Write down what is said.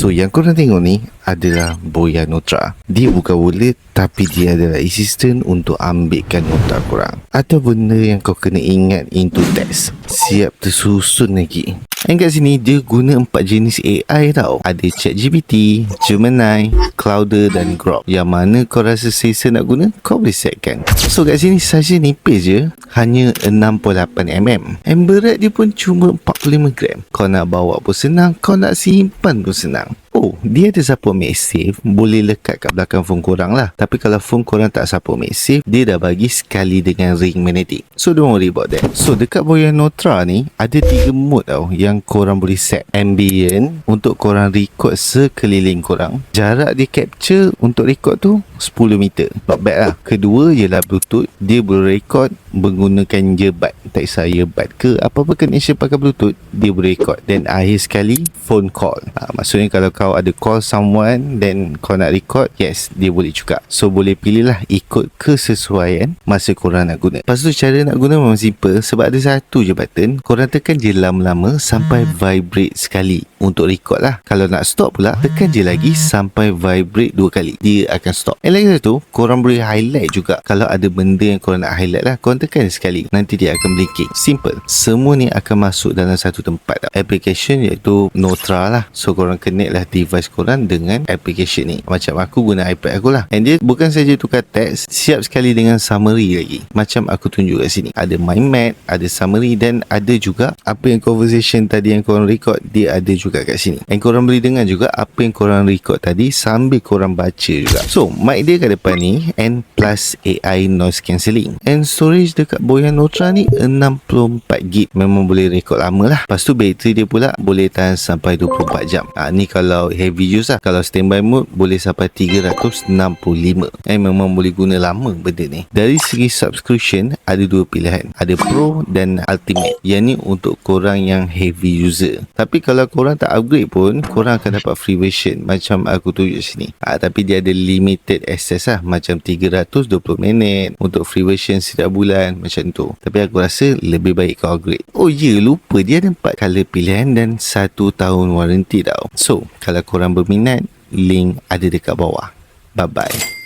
So yang korang tengok ni adalah Boya Notra. Dia bukan wallet, tapi dia adalah assistant untuk ambilkan nota korang atau benda yang kau kena ingat into text. Siap tersusun lagi. Dan kat sini dia guna 4 jenis AI tau. Ada ChatGPT, Gemini, Claude dan Grok. Yang mana kau rasa selesa nak guna, kau boleh setkan. So kat sini saiz nipis je, hanya 68mm. And berat dia pun cuma 45 gram. Kau nak bawa pun senang, kau nak simpan pun senang. Oh, dia ada support MagSafe, boleh lekat kat belakang phone korang lah. Tapi kalau phone korang tak support MagSafe, dia dah bagi sekali dengan ring magnetic. So don't worry about that. So dekat Boya Notra ni ada 3 mode tau yang korang boleh set. Ambient untuk korang record sekeliling korang. Jarak dia capture untuk record tu 10 meter. Not bad lah. Kedua ialah Bluetooth. Dia boleh record menggunakan earbud. Tak kisah earbud ke apa-apa connection pakai Bluetooth, dia boleh record. Dan akhir sekali phone call. Maksudnya kalau kau ada call someone then kau nak record, yes, dia boleh juga. So boleh pilih lah ikut kesesuaian masa korang nak guna. Lepas tu cara nak guna memang simple. Sebab ada satu je button. Korang tekan je lama-lama sampai vibrate sekali untuk record lah. Kalau nak stop pula, tekan je lagi sampai vibrate 2 kali, dia akan stop. And lagi satu, korang boleh highlight juga. Kalau ada benda yang korang nak highlight lah, korang tekan sekali, nanti dia akan blinking. Simple. Semua ni akan masuk dalam satu tempat. Application iaitu Notra lah. So korang connect lah device korang dengan application ni. Macam aku guna iPad aku lah. And dia bukan saja tukar teks, siap sekali dengan summary lagi. Macam aku tunjuk kat sini. Ada mind map, ada summary, dan ada juga apa yang conversation tadi yang korang record, dia ada juga kat sini. And korang boleh dengar juga apa yang korang record tadi sambil korang baca juga. So mic dia kat depan ni, and plus AI noise cancelling. And storage dekat Boya Notra ni 64GB. Memang boleh record lama lah. Lepas tu bateri dia pula boleh tahan sampai 24 jam. Ni kalau heavy use lah. Kalau standby mode boleh sampai 365. Memang boleh guna lama benda ni. Dari segi subscription ada 2 pilihan. Ada Pro dan Ultimate. Yang ni untuk korang yang heavy user. Tapi kalau korang tak upgrade pun, korang akan dapat free version macam aku tunjuk sini. Tapi dia ada limited access lah. Macam 320 minit untuk free version setiap bulan, macam tu. Tapi aku rasa lebih baik kau upgrade. Oh ya, lupa dia ada 4 color pilihan dan 1 tahun warranty tau. So kalau korang berminat, link ada dekat bawah. Bye bye.